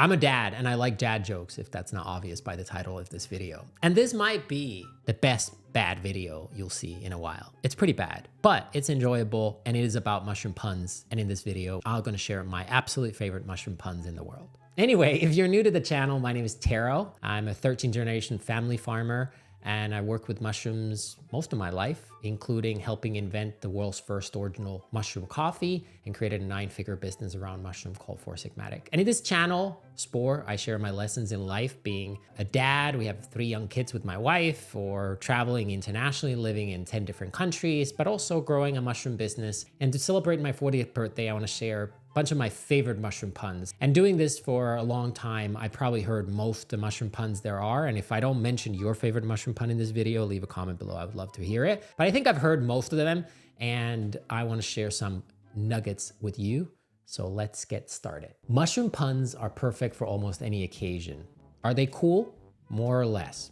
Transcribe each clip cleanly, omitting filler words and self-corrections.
I'm a dad and I like dad jokes, if that's not obvious by the title of this video. And this might be the best bad video you'll see in a while. It's pretty bad, but it's enjoyable and it is about mushroom puns. And in this video, I'm gonna share my absolute favorite mushroom puns in the world. Anyway, if you're new to the channel, my name is Taro. I'm a 13th generation family farmer and I work with mushrooms most of my life, including helping invent the world's first original mushroom coffee and created a 9-figure business around mushroom called Four Sigmatic. And in this channel, Spore, I share my lessons in life being a dad. We have 3 young kids with my wife, or traveling internationally, living in 10 different countries, but also growing a mushroom business. And to celebrate my 40th birthday, I wanna share bunch of my favorite mushroom puns. And doing this for a long time, I probably heard most of the mushroom puns there are. And if I don't mention your favorite mushroom pun in this video, leave a comment below. I would love to hear it. But I think I've heard most of them and I want to share some nuggets with you. So let's get started. Mushroom puns are perfect for almost any occasion. Are they cool? More or less.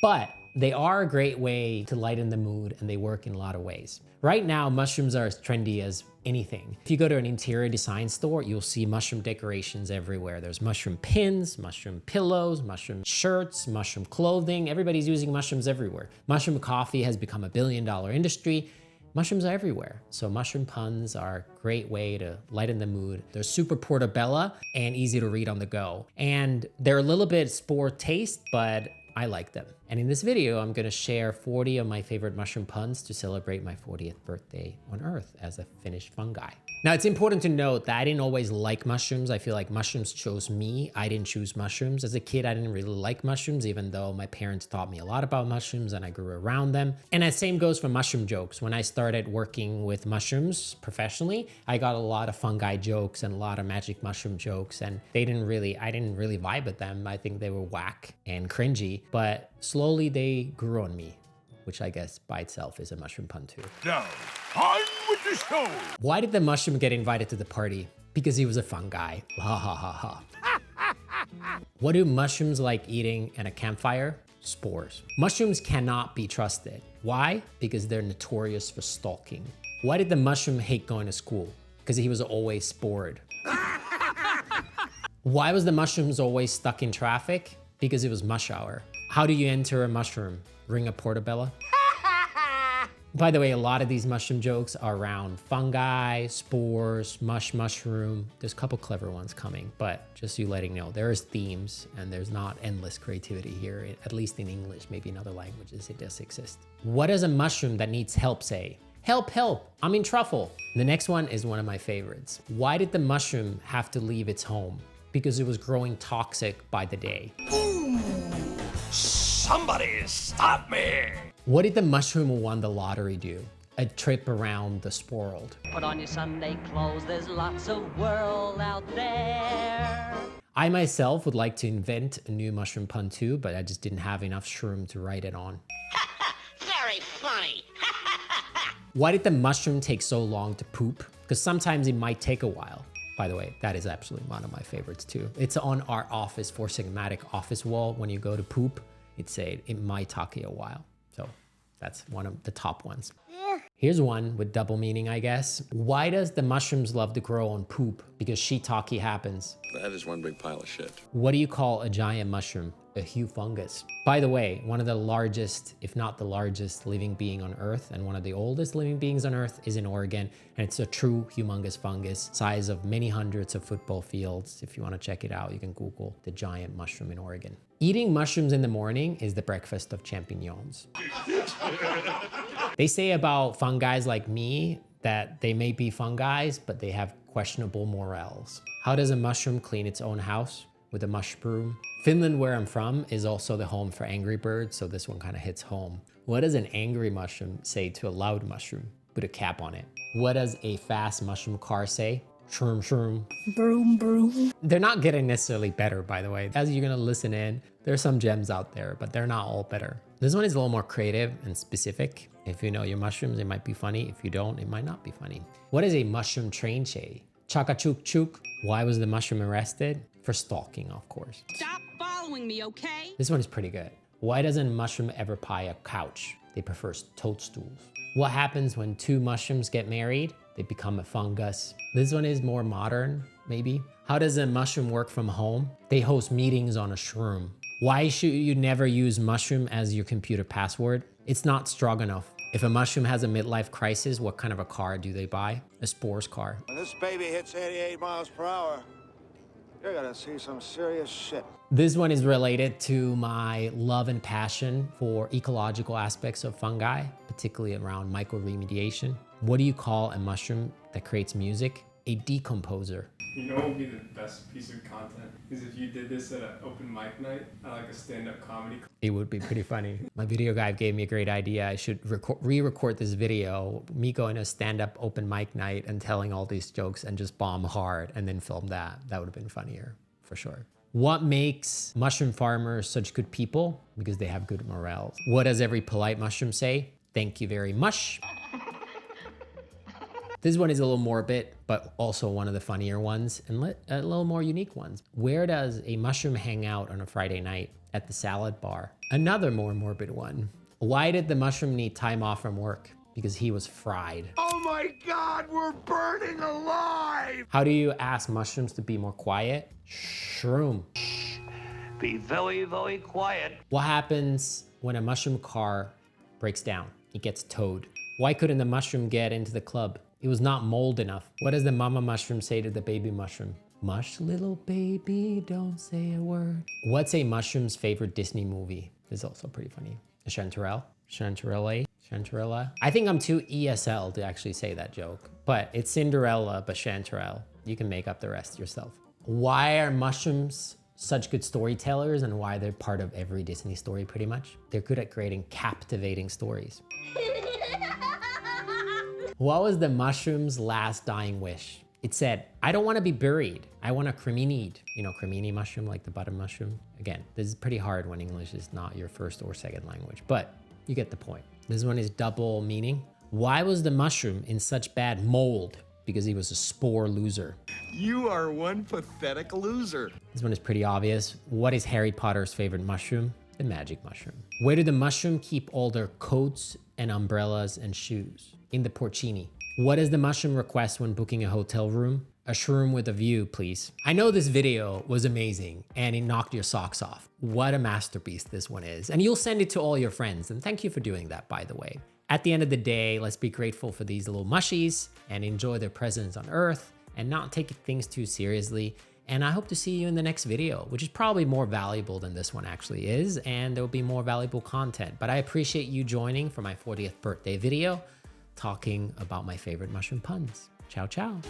But they are a great way to lighten the mood and they work in a lot of ways. Right now, mushrooms are as trendy as anything. If you go to an interior design store, you'll see mushroom decorations everywhere. There's mushroom pins, mushroom pillows, mushroom shirts, mushroom clothing. Everybody's using mushrooms everywhere. Mushroom coffee has become a billion-dollar industry. Mushrooms are everywhere. So mushroom puns are a great way to lighten the mood. They're super portobello and easy to read on the go. And they're a little bit spore taste, but I like them. And in this video, I'm gonna share 40 of my favorite mushroom puns to celebrate my 40th birthday on Earth as a Finnish fungi. Now, it's important to note that I didn't always like mushrooms. I feel like mushrooms chose me. I didn't choose mushrooms. As a kid, I didn't really like mushrooms, even though my parents taught me a lot about mushrooms and I grew around them. And the same goes for mushroom jokes. When I started working with mushrooms professionally, I got a lot of fungi jokes and a lot of magic mushroom jokes, and I didn't really vibe with them. I think they were whack and cringy, but slowly they grew on me, which I guess by itself is a mushroom pun too. Now, on with the show! Why did the mushroom get invited to the party? Because he was a fungi. Ha ha ha ha. What do mushrooms like eating at a campfire? Spores. Mushrooms cannot be trusted. Why? Because they're notorious for stalking. Why did the mushroom hate going to school? Because he was always spored. Why was the mushrooms always stuck in traffic? Because it was mush hour. How do you enter a mushroom? Ring a portobello? By the way, a lot of these mushroom jokes are around fungi, spores, mushroom. There's a couple clever ones coming, but just so you letting know, there is themes and there's not endless creativity here, at least in English. Maybe in other languages it does exist. What does a mushroom that needs help say? Help, help, I'm in truffle. The next one is one of my favorites. Why did the mushroom have to leave its home? Because it was growing toxic by the day. Somebody stop me! What did the mushroom who won the lottery do? A trip around the world. Put on your Sunday clothes, there's lots of world out there. I myself would like to invent a new mushroom pun too, but I just didn't have enough shroom to write it on. Very funny. Why did the mushroom take so long to poop? Because sometimes it might take a while. By the way, that is absolutely one of my favorites too. It's on our office, Four Sigmatic office wall. When you go to poop, it might take you a while. So that's one of the top ones. Here's one with double meaning, I guess. Why does the mushrooms love to grow on poop? Because shiitake happens. That is one big pile of shit. What do you call a giant mushroom? A hufungus. By the way, one of the largest, if not the largest living being on Earth and one of the oldest living beings on Earth is in Oregon. And it's a true humongous fungus, size of many hundreds of football fields. If you want to check it out, you can Google the giant mushroom in Oregon. Eating mushrooms in the morning is the breakfast of champignons. They say about fungi like me that they may be fungi, but they have questionable morals. How does a mushroom clean its own house? With a mush broom. Finland, where I'm from, is also the home for Angry Birds, so this one kind of hits home. What does an angry mushroom say to a loud mushroom? Put a cap on it. What does a fast mushroom car say? Shroom, shroom. Broom, broom. They're not getting necessarily better, by the way. As you're gonna listen in, there's some gems out there, but they're not all better. This one is a little more creative and specific. If you know your mushrooms, it might be funny. If you don't, it might not be funny. What is a mushroom train say? Chaka chook chook. Why was the mushroom arrested? For stalking, of course. Stop following me, okay? This one is pretty good. Why doesn't a mushroom ever pie a couch? They prefer toadstools. What happens when 2 mushrooms get married? They become a fungus. This one is more modern, maybe. How does a mushroom work from home? They host meetings on a shroom. Why should you never use mushroom as your computer password? It's not strong enough. If a mushroom has a midlife crisis, what kind of a car do they buy? A sports car. When this baby hits 88 miles per hour, you're gonna see some serious shit. This one is related to my love and passion for ecological aspects of fungi, particularly around mycoremediation. What do you call a mushroom that creates music? A decomposer. You know what would be the best piece of content? Is if you did this at an open mic night at like a stand-up comedy club. It would be pretty funny. My video guy gave me a great idea. I should re-record this video, me going to a stand-up open mic night and telling all these jokes and just bomb hard and then film that. That would have been funnier, for sure. What makes mushroom farmers such good people? Because they have good morale. What does every polite mushroom say? Thank you very much. This one is a little morbid, but also one of the funnier ones and a little more unique ones. Where does a mushroom hang out on a Friday night? At the salad bar. Another more morbid one. Why did the mushroom need time off from work? Because he was fried. Oh my God, we're burning alive! How do you ask mushrooms to be more quiet? Shroom. Be very, very quiet. What happens when a mushroom car breaks down? It gets towed. Why couldn't the mushroom get into the club? It was not mold enough. What does the mama mushroom say to the baby mushroom? Mush, little baby, don't say a word. What's a mushroom's favorite Disney movie? This is also pretty funny. Chanterelle? Chanterelle? Chanterella? I think I'm too ESL to actually say that joke, but it's Cinderella, but Chanterelle. You can make up the rest yourself. Why are mushrooms such good storytellers and why they're part of every Disney story pretty much? They're good at creating captivating stories. What was the mushroom's last dying wish? It said, I don't want to be buried. I want a cremini. You know, cremini mushroom, like the button mushroom. Again, this is pretty hard when English is not your first or second language, but you get the point. This one is double meaning. Why was the mushroom in such bad mold? Because he was a spore loser. You are one pathetic loser. This one is pretty obvious. What is Harry Potter's favorite mushroom? The magic mushroom. Where do the mushroom keep all their coats and umbrellas and shoes? In the porcini. What does the mushroom request when booking a hotel room? A shroom with a view, please. I know this video was amazing and it knocked your socks off. What a masterpiece this one is. And you'll send it to all your friends. And thank you for doing that, by the way. At the end of the day, let's be grateful for these little mushies and enjoy their presence on Earth and not take things too seriously. And I hope to see you in the next video, which is probably more valuable than this one actually is. And there will be more valuable content. But I appreciate you joining for my 40th birthday video, talking about my favorite mushroom puns. Ciao, ciao.